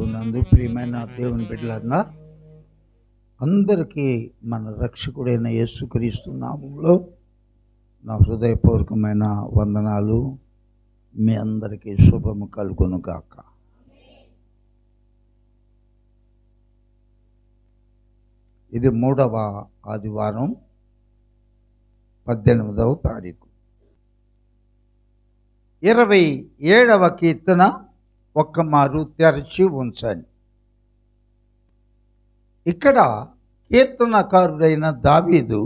ప్రభునందు ప్రియమైన దేవుని బిడ్డలారా, అందరికీ మన రక్షకుడైన యేసుక్రీస్తు నామములో నా హృదయపూర్వకమైన వందనాలు. మీ అందరికీ శుభము కలుగును గాక. ఇది 3వ ఆదివారం, 18వ తారీఖు. 27వ కీర్తన ఒక్క మారు తెరచి ఉంచండి. ఇక్కడ కీర్తనకారుడైన దావీదు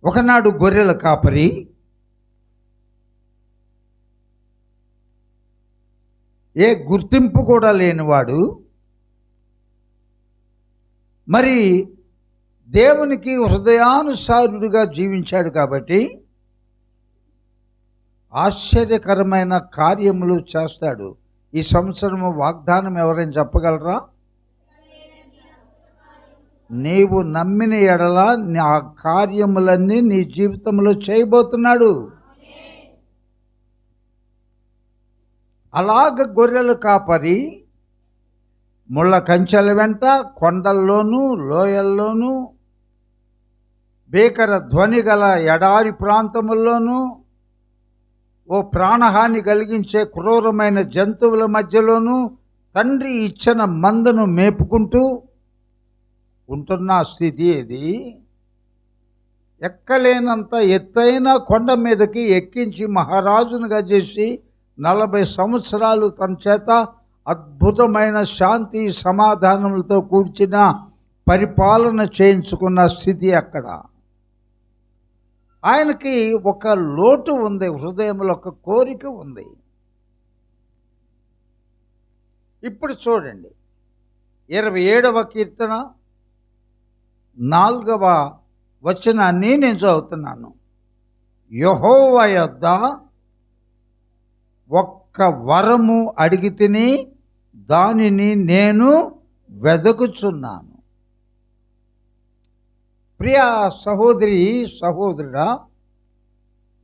ఒకనాడు గొర్రెల కాపరి, ఏ గుర్తింపు కూడా లేనివాడు, మరి దేవునికి హృదయానుసారుడిగా జీవించాడు కాబట్టి ఆశ్చర్యకరమైన కార్యములు చేస్తాడు. ఈ సంవత్సరము వాగ్దానం ఎవరైనా చెప్పగలరా? నీవు నమ్మిన ఎడల ఆ కార్యములన్నీ నీ జీవితంలో చేయబోతున్నాడు. అలాగ గొర్రెల కాపరి ముళ్ళ కంచెల వెంట, కొండల్లోనూ లోయల్లోనూ, భీకర ధ్వని గల ఎడారి ప్రాంతముల్లోనూ, ఓ ప్రాణహాని కలిగించే క్రూరమైన జంతువుల మధ్యలోనూ తండ్రి ఇచ్చిన మందను మేపుకుంటూ ఉంటున్న స్థితి ఇది. ఎక్కలేనంత ఎత్తైన కొండ మీదకి ఎక్కించి మహారాజునుగా చేసి 40 సంవత్సరాలు తన చేత అద్భుతమైన శాంతి సమాధానములతో కూర్చిన పరిపాలన చేయించుకున్న స్థితి అక్కడ. ఆయనకి ఒక లోటు ఉంది, హృదయంలో ఒక కోరిక ఉంది. ఇప్పుడు చూడండి, 27వ కీర్తన 4వ వచనాన్ని నేను చదువుతున్నాను. యెహోవా యొద్ద ఒక్క వరము అడిగి తిని దానిని నేను వెదకుచున్నాను. ప్రియ సహోదరి సహోదరుడా,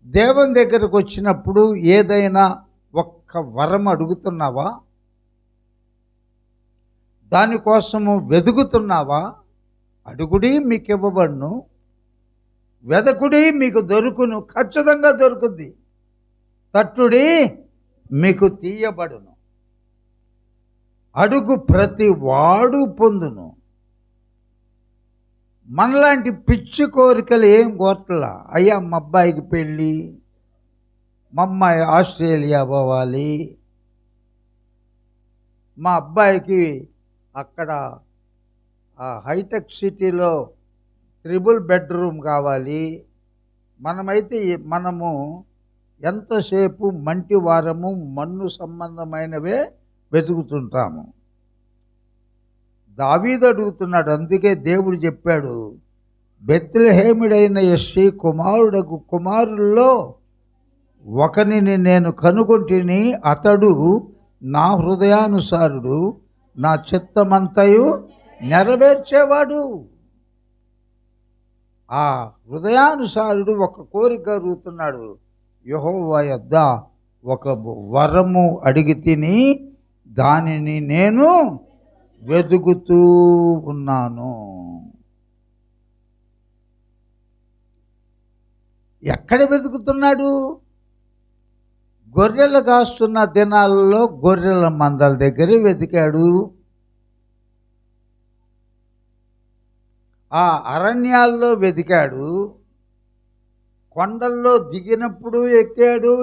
దేవుని దగ్గరకు వచ్చినప్పుడు ఏదైనా ఒక్క వరం అడుగుతున్నావా? దానికోసము వెదుగుతున్నావా? అడుగుడి మీకు ఇవ్వబడును, వెదకుడి మీకు దొరుకును, ఖచ్చితంగా దొరుకుద్ది. తట్టుడి మీకు తీయబడును. అడుగు ప్రతి వాడు పొందును. మనలాంటి పిచ్చి కోరికలు ఏం కోరట్లా. అయ్యా మా అబ్బాయికి పెళ్ళి, మా అమ్మాయి ఆస్ట్రేలియా పోవాలి, మా అబ్బాయికి అక్కడ హైటెక్ సిటీలో 3 బెడ్రూమ్ కావాలి. మనము ఎంతసేపు మంటి వారము, మన్ను సంబంధమైనవే వెతుకుతుంటాము. దావీదు అడుగుతున్నాడు. అందుకే దేవుడు చెప్పాడు, బెత్లెహేముడైన యెష్షీ కుమారుడకు కుమారుల్లో ఒకనిని నేను కనుగొంటిని, అతడు నా హృదయానుసారుడు, నా చిత్తమంతయు నెరవేర్చేవాడు. ఆ హృదయానుసారుడు ఒక కోరిక అడుగుతున్నాడు. యెహోవా యొద్ద ఒక వరము అడిగి తిని దానిని నేను వెతుకుతూ ఉన్నాను. ఎక్కడ వెతుకుతున్నాడు? గొర్రెలు కాస్తున్న దినాలలో గొర్రెల మందల దగ్గర వెతికాడు. ఆ అరణ్యాల్లో వెతికాడు. కొండల్లో దిగినప్పుడు ఎక్కాడు,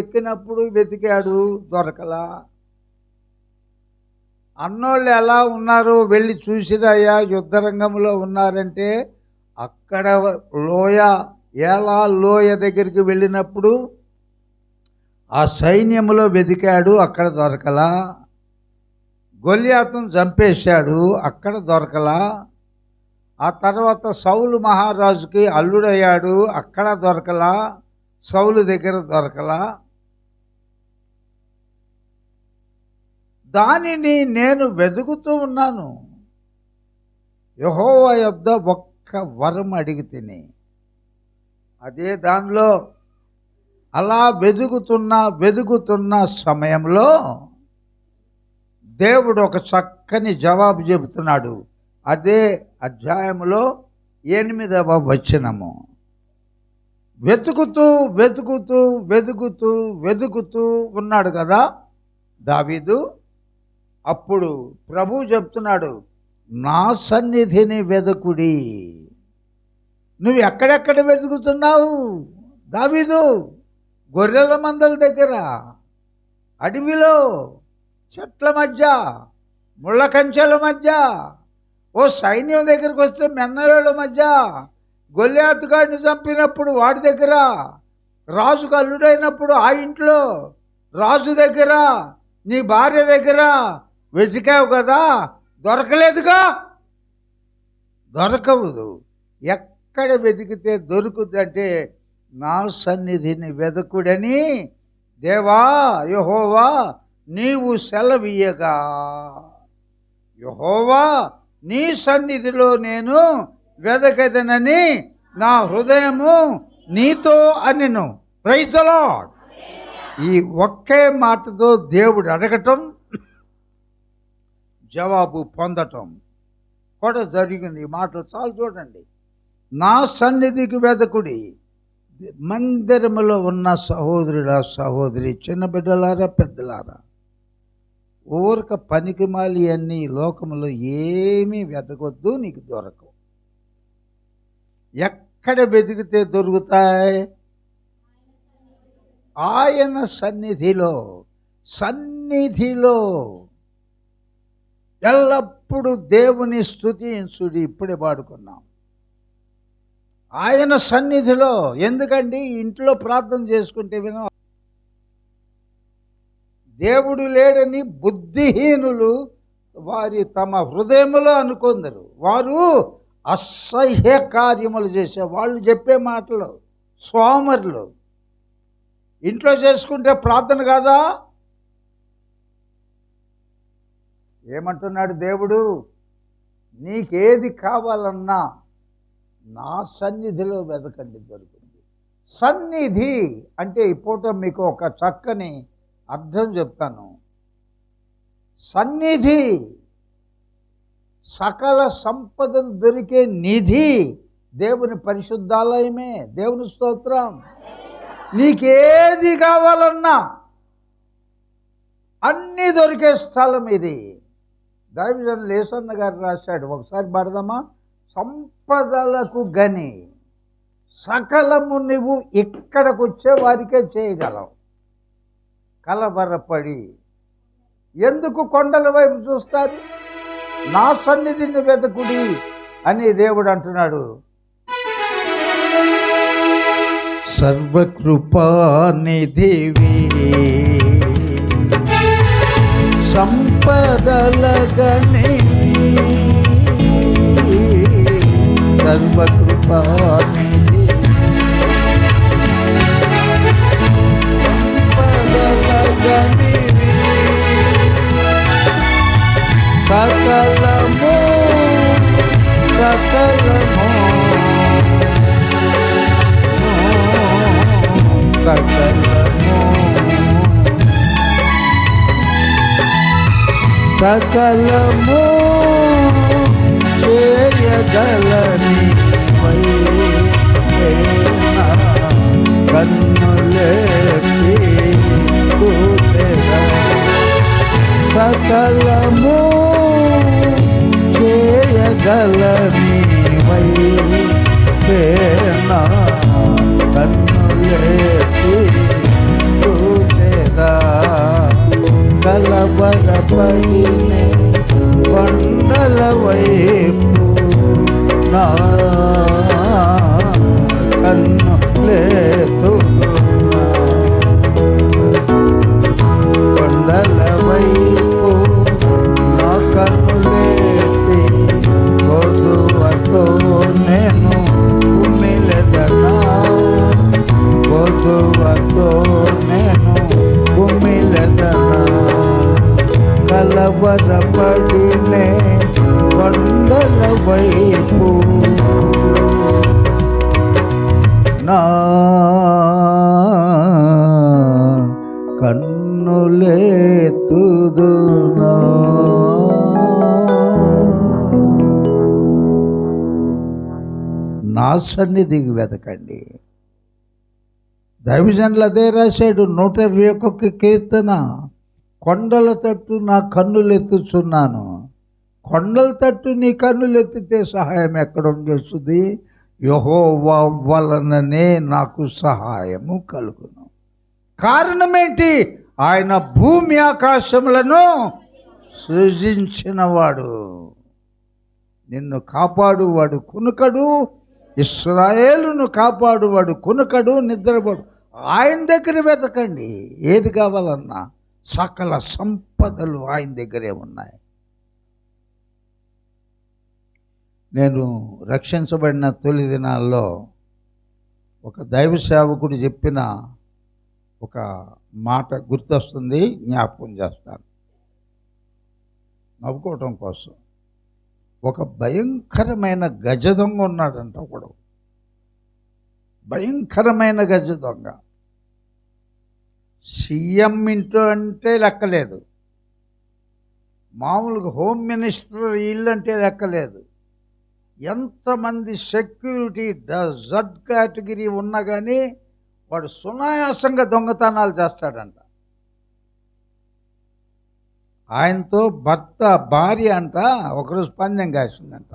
ఎక్కినప్పుడు వెతికాడు, దొరకలా. అన్నోళ్ళు ఎలా ఉన్నారో వెళ్ళి చూసిరయ్యా, యుద్ధరంగంలో ఉన్నారంటే అక్కడ ఏలా లోయ దగ్గరికి వెళ్ళినప్పుడు ఆ సైన్యంలో వెతికాడు, అక్కడ దొరకలా. గొల్యాతును చంపేశాడు, అక్కడ దొరకలా. ఆ తర్వాత సౌలు మహారాజుకి అల్లుడయ్యాడు, అక్కడ దొరకలా, సౌలు దగ్గర దొరకలా. దానిని నేను వెతుకుతూ ఉన్నాను. యెహోవా యొద్ద ఒక్క వరం అడిగి తిని, అదే దానిలో అలా వెతుకుతున్న సమయంలో దేవుడు ఒక చక్కని జవాబు చెబుతున్నాడు. అదే అధ్యాయములో 8వ వచనము. వెతుకుతూ వెతుకుతూ వెతుకుతూ వెతుకుతూ ఉన్నాడు కదా దావీదు. అప్పుడు ప్రభువు చెప్తున్నాడు, నా సన్నిధిని వెతుకుడి. నువ్వు ఎక్కడెక్కడ వెతుకుతున్నావు దావీదు? గొర్రెల మందల దగ్గర, అడవిలో, చెట్ల మధ్య, ముళ్ళ కంచెల మధ్య, ఓ సైన్యం దగ్గరికి వస్తే మెన్నవేళ్ళ మధ్య, గొల్లియాతుగాడిని చంపినప్పుడు వాడి దగ్గర, రాజుకు అల్లుడైనప్పుడు ఆ ఇంట్లో, రాజు దగ్గర, నీ భార్య దగ్గర వెతికావు కదా, దొరకలేదుగా. దొరకదు. ఎక్కడ వెతికితే దొరుకుతుందంటే నా సన్నిధిని వెదకుడని దేవా యెహోవా నీవు సెలవీయగా, యెహోవా నీ సన్నిధిలో నేను వెదకదనని నా హృదయము నీతో అనెను. Praise the Lord. ఈ ఒకే మాటతో దేవుడు అడగటం, జవాబు పొందటం కూడా జరిగింది. ఈ మాటలు చాలు చూడండి. నా సన్నిధికి వెదకుడి. మందిరములో ఉన్న సహోదరుడా సహోదరి, చిన్న బిడ్డలారా పెద్దలారా, ఊరక పనికిమాలి అన్ని లోకములో ఏమీ వెతకొద్దు, నీకు దొరకవు. ఎక్కడ వెతికితే దొరుకుతాయి? ఆయన సన్నిధిలో. సన్నిధిలో ఎల్లప్పుడూ దేవుని స్తుతించుడి. ఇప్పుడే పాడుకున్నాం. ఆయన సన్నిధిలో. ఎందుకండి ఇంట్లో ప్రార్థన చేసుకుంటే వినో, దేవుడు లేడని బుద్ధిహీనులు వారి తమ హృదయములో అనుకొందరు. వారు అసహ్య కార్యములు చేసే వాళ్ళు చెప్పే మాటలు సోమరులు. ఇంట్లో చేసుకుంటే ప్రార్థన కాదా? ఏమంటున్నాడు దేవుడు? నీకేది కావాలన్నా నా సన్నిధిలో వెతకండి, దొరుకుతుంది. సన్నిధి అంటే ఈ పూట మీకు ఒక చక్కని అర్థం చెప్తాను. సన్నిధి సకల సంపదలు దొరికే నిధి దేవుని పరిశుద్ధాలయమే. దేవుని స్తోత్రం. నీకేది కావాలన్నా అన్నీ దొరికే స్థలం ఇది. దైవజనులు లేసన్న గారు రాశాడు, ఒకసారి పడదామా? సంపదలకు గని సకలము నువ్వు ఇక్కడికి వచ్చే వారికే చేయగలవు. కలవరపడి ఎందుకు కొండల వైపు చూస్తారు? నా సన్నిధిని వెతకుడి అని దేవుడు అంటున్నాడు. సర్వకృపానిధివి సంపదలగని, సర్వకృపానిధి సంపదలగని, సకలము సకలము సకలము సకలము చేయగలని కన్నులేసి చూచెదా. సకలము చేయగలని కన్నులేసి చూచెదా. కలవరపడినే కొండల వైపు నా కన్ను లేతున్నా. కొండల వైపు నా కన్ను లేతి కొదువతో నేను కుమిలెదనా. కొదువతో నేను కుమిలెదనా. కలవరపడినే కొండల వైపు నా కన్నులే వెతుదునా. నా సన్నిధికి వెతకండి. దైవజనులు అదే రాశాడు 121 కీర్తన. కొండల తట్టు నా కన్నులు ఎత్తుచున్నాను. కొండల తట్టు నీ కన్నులు ఎత్తితే సహాయం ఎక్కడ వస్తుంది? యెహోవా వలననే నాకు సహాయము కలుగును. కారణమేంటి? ఆయన భూమి ఆకాశములను సృజించినవాడు. నిన్ను కాపాడువాడు కునుకడు, ఇశ్రాయేలును కాపాడువాడు కునుకడు, నిద్రపోడు. ఆయన దగ్గర వెతకండి. ఏది కావాలన్నా సకల సంపదలు ఆయన దగ్గరే ఉన్నాయి. నేను రక్షించబడిన తొలి దినాల్లో ఒక దైవ సేవకుడు చెప్పిన ఒక మాట గుర్తొస్తుంది, జ్ఞాపకం చేస్తాను నవ్వుకోవటం కోసం. ఒక భయంకరమైన గజ దొంగ ఉన్నాడంట ఒకడు. భయంకరమైన గజ దొంగ. సీఎం ఇంట్లో అంటే లెక్కలేదు, మామూలుగా హోమ్ మినిస్టర్ ఇల్లు అంటే లెక్కలేదు. ఎంతమంది సెక్యూరిటీ జడ్ కేటగిరీ ఉన్నా కానీ వాడు సునాయాసంగా దొంగతనాలు చేస్తాడంట. ఆయనతో భార్య అంట ఒకరోజు పందెం కాసిందంట.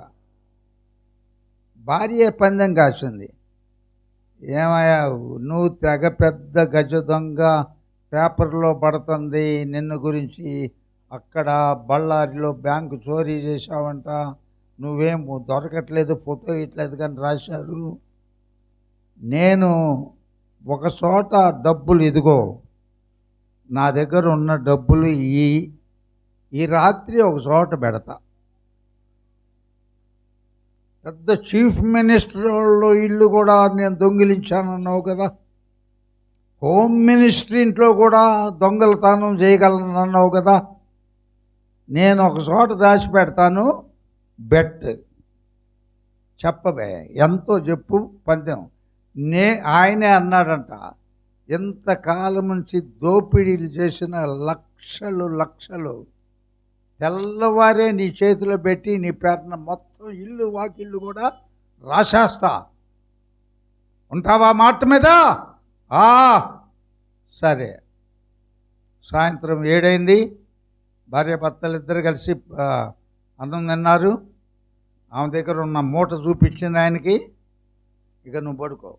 భార్య పందెం కాసింది. ఏమయ్యా నువ్వు తెగ పెద్ద గజ దొంగ, పేపర్లో పడుతుంది నిన్ను గురించి, అక్కడ బళ్ళారిలో బ్యాంకు చోరీ చేశావంట, నువ్వేం దొరకట్లేదు, ఫోటో ఇట్లేదు కానీ రాశారు. నేను ఒక చోట డబ్బులు ఇదిగో నా దగ్గర ఉన్న డబ్బులు ఈ రాత్రి ఒక చోట పెడతా. పెద్ద చీఫ్ మినిస్టర్ వాళ్ళు ఇల్లు కూడా నేను దొంగిలించానన్నావు కదా, హోమ్ మినిస్టర్ ఇంట్లో కూడా దొంగలతనం చేయగలనన్నావు కదా, నేను ఒక చోట దాచి పెడతాను, బెట్ చెప్పబే ఎంతో చెప్పు పందెం. ఆయనే అన్నాడంట, ఎంతకాలం నుంచి దోపిడీలు చేసిన లక్షలు తెల్లవారే నీ చేతిలో పెట్టి నీ పేరున మొత్తం ఇల్లు వాకిళ్ళు కూడా రాసేస్తా, ఉంటావా మాట మీద? సరే. సాయంత్రం 7 అయింది. భార్య భర్తలు ఇద్దరు కలిసి అన్నం తిన్నారు. ఆమె దగ్గర ఉన్న మూట చూపించింది ఆయనకి. ఇక నువ్వు పడుకో,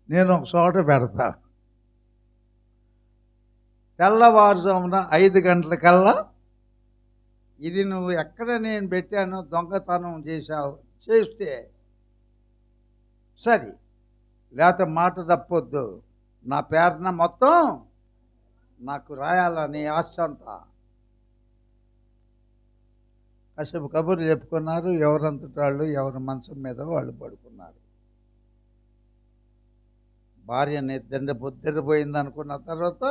నేను ఒక చోట పెడతా. తెల్లవారుజామున 5 గంటలకల్లా ఇది నువ్వు ఎక్కడ నేను పెట్టానో దొంగతనం చేస్తే సరే, లేకపోతే మాట తప్పొద్దు, నా పేరున మొత్తం నాకు రాయాలని ఆశ అంతా. కాసేపు కబుర్లు చెప్పుకున్నారు. ఎవరంతటి వాళ్ళు ఎవరి మంచం మీద వాళ్ళు పడుకున్నారు. భార్య నిద్రపోయింది అనుకున్న తర్వాత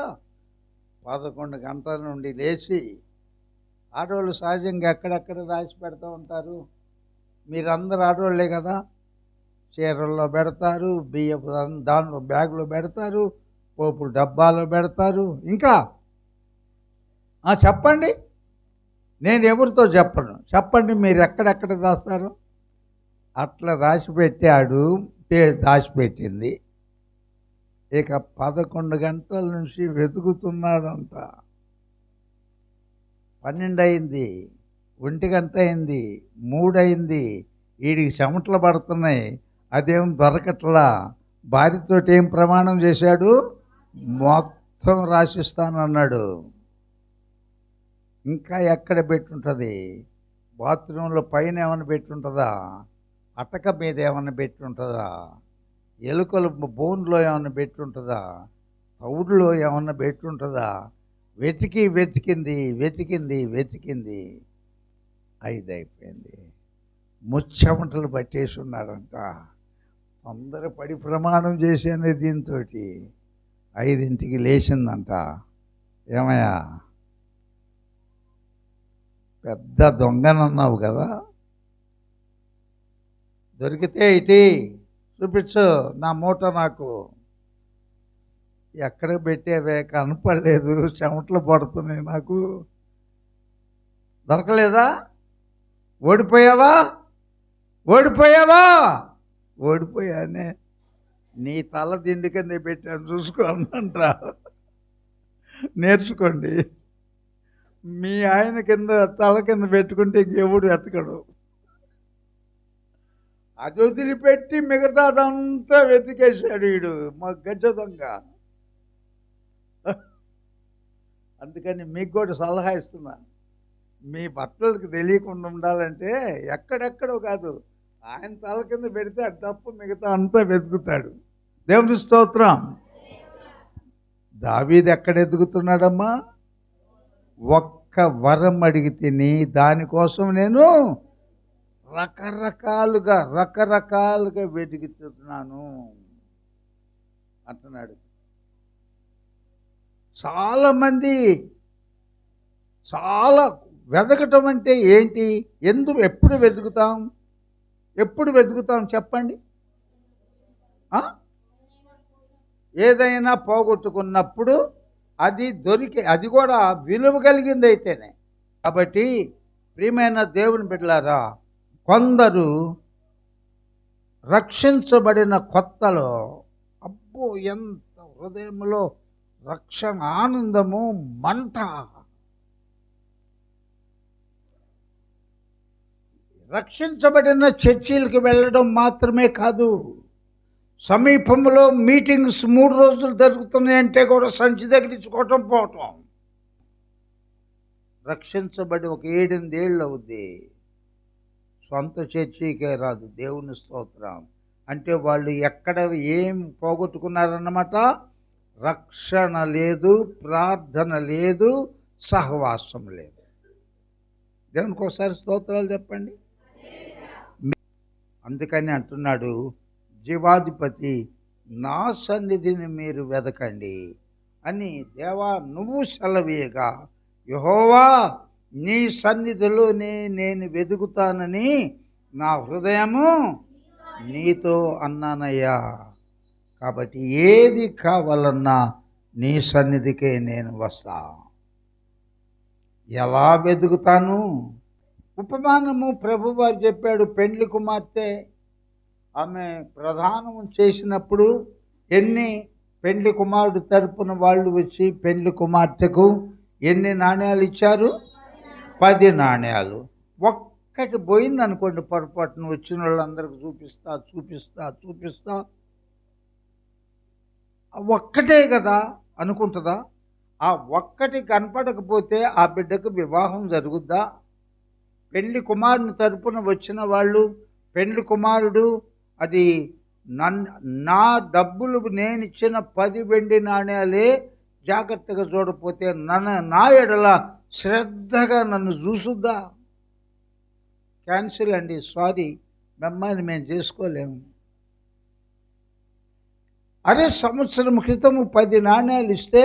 11 గంటల నుండి లేచి, ఆడవాళ్ళు సహజంగా ఎక్కడెక్కడ దాచి పెడతా ఉంటారు, మీరందరూ ఆడవాళ్ళే కదా, చీరల్లో పెడతారు, బియ్యపు దానిలో బ్యాగులో పెడతారు, పోపులు డబ్బాలో పెడతారు. ఇంకా చెప్పండి, నేను ఎవరితో చెప్పను, చెప్పండి మీరు ఎక్కడెక్కడ దాస్తారు. అట్లా దాచిపెట్టాడు, దాచిపెట్టింది. ఇక 11 గంటల నుంచి వెతుకుతున్నాడంట. 12 అయింది, 1 గంట అయింది, 3 అయింది. వీడికి చెమటలు పడుతున్నాయి, అదేం దొరకట్లా. భార్యతో ఏం ప్రమాణం చేశాడు? మొత్తం రాసిస్తానన్నాడు. ఇంకా ఎక్కడ పెట్టుంటుంది? బాత్రూంలో పైన ఏమైనా పెట్టుంటుందా? అటక మీద ఏమైనా పెట్టుంటుందా? ఎలుకల బోన్లో ఏమైనా పెట్టుంటుందా? తౌడులో ఏమన్నా పెట్టుంటుందా? వెతికింది 5 అయిపోయింది. ముచ్చెమటలు పట్టేసి ఉన్నాడంట. అందరూ పడి ప్రమాణం చేసేది దీంతో 5ంటికి లేచిందంట. ఏమయ్యా పెద్ద దొంగనన్నావు కదా, దొరికితే ఇటీ చూపించు, నా మూట నాకు. ఎక్కడ పెట్టావే, కనపడలేదు, చెమటలు పడుతున్నాయి నాకు. దొరకలేదా? ఓడిపోయావా? ఓడిపోయావా? ఓడిపోయానే. నీ తల దిండి కింద పెట్టాను చూసుకో అన్నంట. నేర్చుకోండి. మీ ఆయన కింద తల కింద పెట్టుకుంటే ఇంకెవడు ఎతకడు. అది వదిలిపెట్టి మిగతాదంతా వెతికేశాడు వీడు, మా గజ్జ దొంగ. అందుకని మీకు కూడా సలహా ఇస్తున్నాను, మీ భర్తలకు తెలియకుండా ఉండాలంటే ఎక్కడెక్కడో కాదు, ఆయన తల కింద పెడితే అది తప్ప మిగతా అంతా వెతుకుతాడు. దేవుని స్తోత్రం. దావీదు ఎక్కడ ఎదుగుతున్నాడమ్మా? ఒక్క వరం అడిగి తిని దానికోసం నేను రకరకాలుగా వెతుకుతున్నాను అంటున్నాడు. చాలామంది చాలా వెతకటం అంటే ఏంటి? ఎప్పుడు వెతుకుతాం చెప్పండి? ఏదైనా పోగొట్టుకున్నప్పుడు అది కూడా విలువ కలిగింది అయితేనే. కాబట్టి ప్రియమైన దేవుని బిడ్డలారా, కొందరు రక్షించబడిన కొత్తలో అబ్బో ఎంత హృదయంలో రక్షణ ఆనందము, మంట. రక్షించబడిన చర్చిలకు వెళ్ళడం మాత్రమే కాదు, సమీపంలో మీటింగ్స్ 3 రోజులు జరుగుతున్నాయంటే కూడా సంచి దగ్గరించుకోవటం పోవటం. రక్షించబడి ఒక 7-8 ఏళ్ళు అవుద్ది, సొంత చర్చికే రాదు. దేవుని స్తోత్రం. అంటే వాళ్ళు ఎక్కడ ఏం పోగొట్టుకున్నారన్నమాట? రక్షణ లేదు, ప్రార్థన లేదు, సహవాసం లేదు. దేవునికి ఒకసారి స్తోత్రాలు చెప్పండి. అందుకని అంటున్నాడు జీవాధిపతి, నా సన్నిధిని మీరు వెదకండి అని. దేవా నువ్వు సెలవీయగా, యెహోవా నీ సన్నిధిలోనే నేను వెతుకుతానని నా హృదయము నీతో అన్నానయ్యా. కాబట్టి ఏది కావాలన్నా నీ సన్నిధికే నేను వస్తా. ఎలా వెతుకుతాను? ఉపమానము ప్రభువారు చెప్పాడు. పెండ్లి కుమార్తె ఆమె ప్రదానం చేసినప్పుడు పెండ్లి కుమారుడు తరపున వాళ్ళు వచ్చి పెండ్లి కుమార్తెకు ఎన్ని నాణ్యాలు ఇచ్చారు? 10 నాణ్యాలు. ఒక్కటి పోయింది అనుకోండి, పొరపాటున వచ్చిన వాళ్ళందరికీ చూపిస్తా ఒక్కటే కదా అనుకుంటుందా? ఆ ఒక్కటి కనపడకపోతే ఆ బిడ్డకు వివాహం జరుగుద్దా? పెళ్లి కుమారుని తరపున వచ్చిన వాళ్ళు, పెళ్లి కుమారుడు అది నా డబ్బులు నేను ఇచ్చిన 10 వెండి నాణ్యాలే జాగ్రత్తగా చూడకపోతే నా ఎడల శ్రద్ధగా నన్ను చూసుద్దా? క్యాన్సిల్ అండి, సారీ, మిమ్మల్ని మేము చేసుకోలేము. అరే సంవత్సరం క్రితము 10 నాణ్యాలు ఇస్తే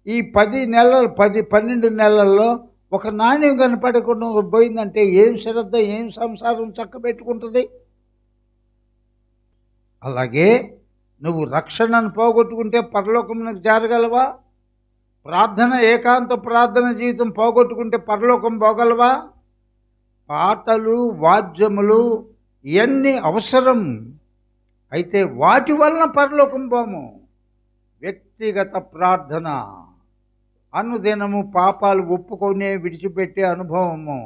ఈ 12 నెలల్లో ఒక నాణ్యం కనపడకుండా పోయిందంటే ఏం శ్రద్ధ, ఏం సంసారం చక్కబెట్టుకుంటుంది? అలాగే నువ్వు రక్షణను పోగొట్టుకుంటే పరలోకమునకు చేరగలవా? ఏకాంత ప్రార్థన జీవితం పోగొట్టుకుంటే పరలోకం పోగలవా? పాటలు, వాద్యములు ఇవన్నీ అవసరం, అయితే వాటి వలన పరలోకం పోము. వ్యక్తిగత ప్రార్థన, అనుదినము పాపాలు ఒప్పుకొనే విడిచిపెట్టే అనుభవము,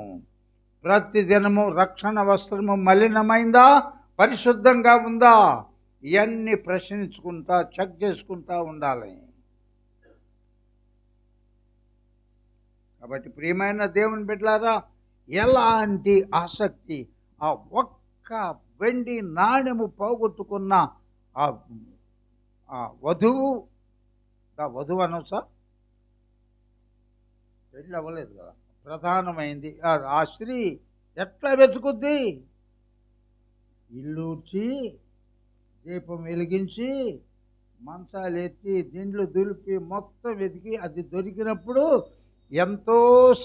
ప్రతిదినము రక్షణ వస్త్రము మలినమైందా, పరిశుద్ధంగా ఉందా, ఇవన్నీ ప్రశ్నించుకుంటా చెక్ చేసుకుంటా ఉండాలి. కాబట్టి ప్రియమైన దేవుని బిడ్డలారా, ఎలాంటి ఆసక్తి, ఆ ఒక్క వెండి నాణ్యము పోగొట్టుకున్న ఆ వధువు అనవసా, పెళ్ళి అవ్వలేదు కదా, ప్రధానమైంది ఆ స్త్రీ ఎట్లా వెతుకుద్ది? ఇల్లూర్చి, దీపం వెలిగించి, మంచాలు ఎత్తి, దిండ్లు దులిపి మొత్తం వెతికి అది దొరికినప్పుడు ఎంతో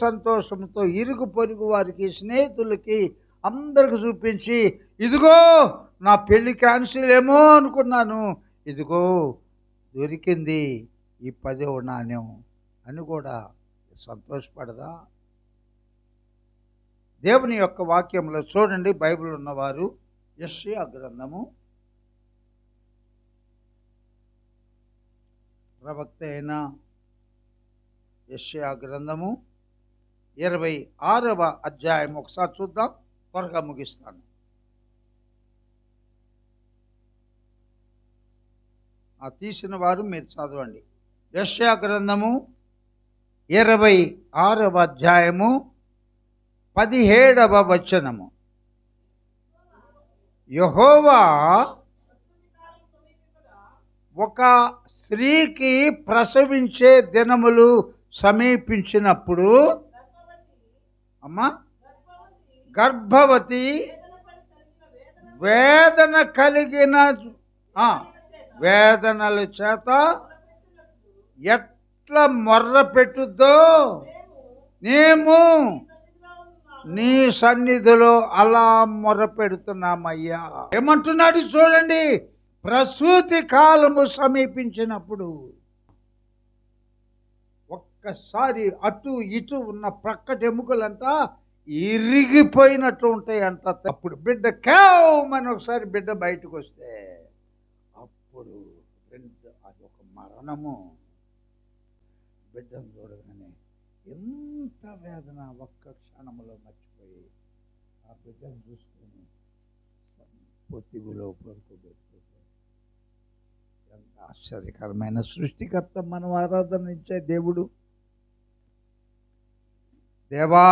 సంతోషంతో ఇరుగు పొరుగు వారికి, స్నేహితులకి అందరికి చూపించి, ఇదిగో నా పెళ్ళి క్యాన్సిల్ ఏమో అనుకున్నాను, ఇదిగో దొరికింది, ఈ 10వ నాణ్యం అని కూడా సంతోషపడదా? దేవుని యొక్క వాక్యంలో చూడండి, బైబిల్ ఉన్నవారు యెషయా గ్రంథము, ప్రవక్త అయిన యెషయా గ్రంథము 26వ అధ్యాయం ఒకసారి చూద్దాం, త్వరగా ముగిస్తాను. తీసిన వారు మీరు చదవండి. యెషయా గ్రంథము 26వ అధ్యాయము 17వ వచనము. యెహోవా ఒక స్త్రీకి ప్రసవించే దినములు సమీపించినప్పుడు, అమ్మా, గర్భవతి వేదన కలిగిన వేదనల చేత ఎట్లా మొర్ర పెట్టుద్దో మేము నీ సన్నిధిలో అలా మొర్ర పెడుతున్నామయ్యా. ఏమంటున్నాడు చూడండి, ప్రసూతి కాలము సమీపించినప్పుడు ఒక్కసారి అటు ఇటు ఉన్న ప్రక్కటెముకలంతా ఇరిగిపోయినట్టు ఉంటాయి అంట. అప్పుడు బిడ్డ కేవమని ఒకసారి బిడ్డ బయటకు వస్తే అప్పుడు అది ఒక మరణము. బిడ్డను చూడగానే ఎంత వేదన, ఒక్క క్షణంలో మర్చిపోయి ఆ బిడ్డను చూసుకొని పొత్తిగులో పడుకోబెట్టుకుంటే ఎంత ఆశ్చర్యకరమైన సృష్టికర్త మనం ఆరాధనించే దేవుడు. దేవా,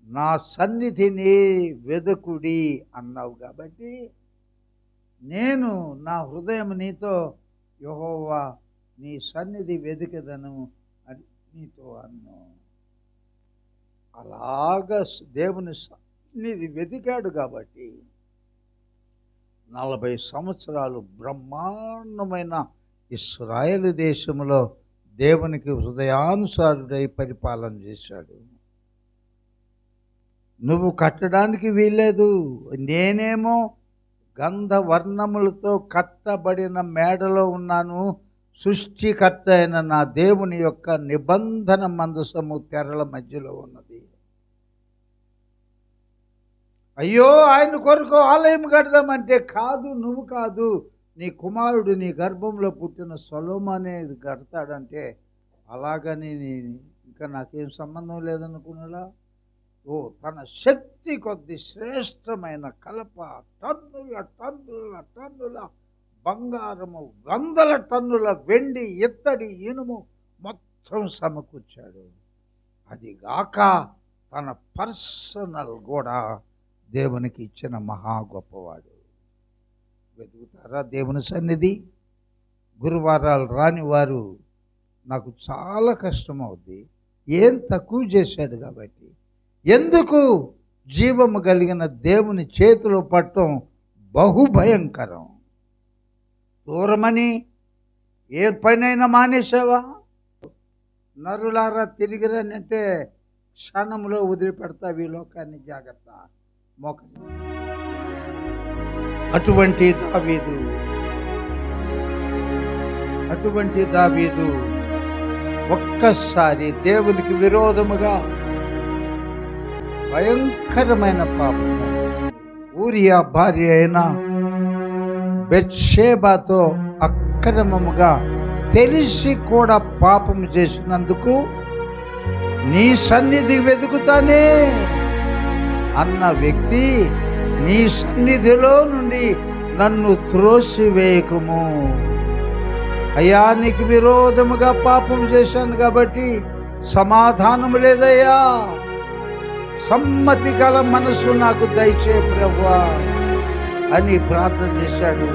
నా సన్నిధిని వెదకుడి అన్నావు కాబట్టి నేను నా హృదయం నీతో, యెహోవా నీ సన్నిధి వెతికెదను అని నీతో అన్ను. అలాగ దేవుని సన్నిధి వెతికాడు కాబట్టి 40 సంవత్సరాలు బ్రహ్మాండమైన ఇశ్రాయేలు దేశంలో దేవునికి హృదయానుసారుడై పరిపాలన చేశాడు. నువ్వు కట్టడానికి వీల్లేదు. నేనేమో గంధవర్ణములతో కట్టబడిన మేడలో ఉన్నాను. సృష్టికర్త అయిన నా దేవుని యొక్క నిబంధన మందసము తెరల మధ్యలో ఉన్నది. అయ్యో, ఆయన కొరకు ఆలయం కడదామంటే కాదు, నువ్వు కాదు, నీ కుమారుడు నీ గర్భంలో పుట్టిన సొలొమోనే కడతాడంటే అలాగని ఇంకా నాకేం సంబంధం లేదనుకున్నాడా? ఓ, తన శక్తి కొద్ది శ్రేష్టమైన కలప, టన్నుల టన్నుల టన్నుల బంగారము, 100 టన్నుల వెండి, ఇత్తడి, ఇనుము మొత్తం సమకూర్చాడు. అదిగాక తన పర్సనల్ కూడా దేవునికి ఇచ్చిన మహా గొప్పవాడు. వెతుకుతారా దేవుని సన్నిధి? గురువారాలు రాని వారు నాకు చాలా కష్టం అవుద్ది. ఏం తక్కువ చేశాడు కాబట్టి. ఎందుకు? జీవము కలిగిన దేవుని చేతిలో పట్టడం బహుభయంకరం. దూరమని ఏ పనైనా మానేసావా? నరులారా తిరిగిరనంటే క్షణంలో వదిలిపెడతావు ఈ లోకాన్ని. జాగ్రత్త. అటువంటి దావీదు ఒక్కసారి దేవునికి విరోధముగా భయంకరమైన పాపం, ఊరియా భార్య అయిన బెత్షెబాతో అక్రమముగా తెలిసి కూడా పాపం చేసినందుకు నీ సన్నిధి వెతుకుతానే అన్న వ్యక్తి, నీ సన్నిధిలో నుండి నన్ను త్రోసివేయకుము. అయ్యా, నీకు విరోధముగా పాపం చేశాను కాబట్టి సమాధానం లేదయ్యా, సమ్మతి గల మనసు నాకు దయచే ప్రభువా అని ప్రార్థన చేశాడు.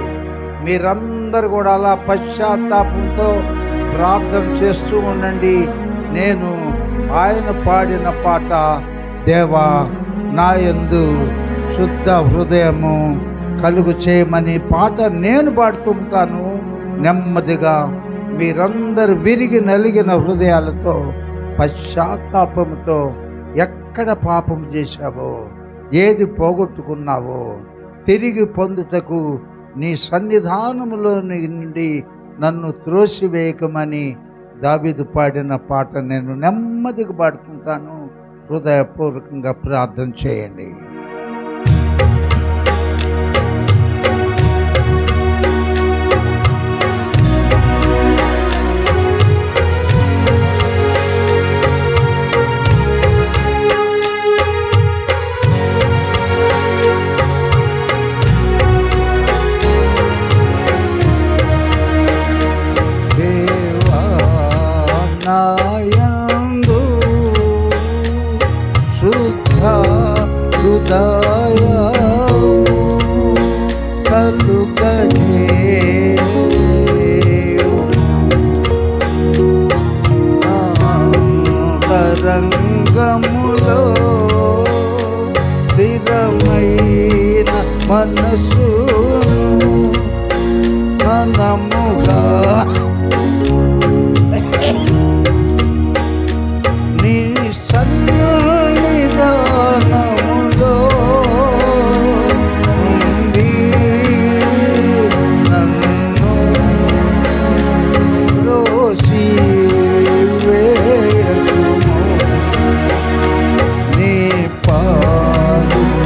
మీరందరూ కూడా అలా పశ్చాత్తాపంతో ప్రార్థన చేస్తూ ఉండండి. నేను ఆయన పాడిన పాట, దేవా నా యందు శుద్ధ హృదయము కలుగు చేయమని పాట నేను పాడుతూ ఉంటాను. నెమ్మదిగా మీరందరూ విరిగి నలిగిన హృదయాలతో పశ్చాత్తాపముతో ఎక్కడ పాపం చేశావో, ఏది పోగొట్టుకున్నావో తిరిగి పొందుటకు నీ సన్నిధానములో నుండి నన్ను త్రోసివేయకమని దావీదు పాడిన పాట నేను నెమ్మదిగా పాడుతుంటాను. హృదయపూర్వకంగా ప్రార్థన చేయండి. నాయందు శుద్ధ హృదయ తరంగములో స్థిరమైన మనసు మనముగా నీ సన్నిధానములో ఉండి నన్ను త్రోసివేయకుము. నీ పరిశుద్ధాత్మను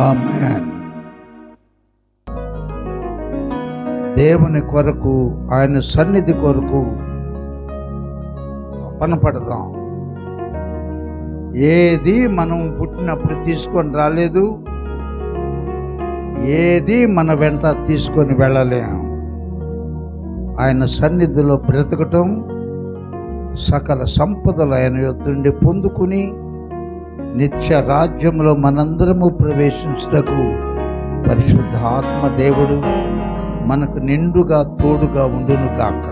ఆమేన్. దేవుని కొరకు, ఆయన సన్నిధి కొరకు తపన పడదాం. ఏది మనం పుట్టినప్పుడు తీసుకొని రాలేదు, ఏది మన వెంట తీసుకొని వెళ్ళలేం. ఆయన సన్నిధిలో బ్రతకటం, సకల సంపదలు ఆయన యొద్ద పొందుకుని నిత్య రాజ్యంలో మనందరము ప్రవేశించుటకు పరిశుద్ధ ఆత్మ దేవుడు మనకు నిండుగా తోడుగా ఉండును గాక.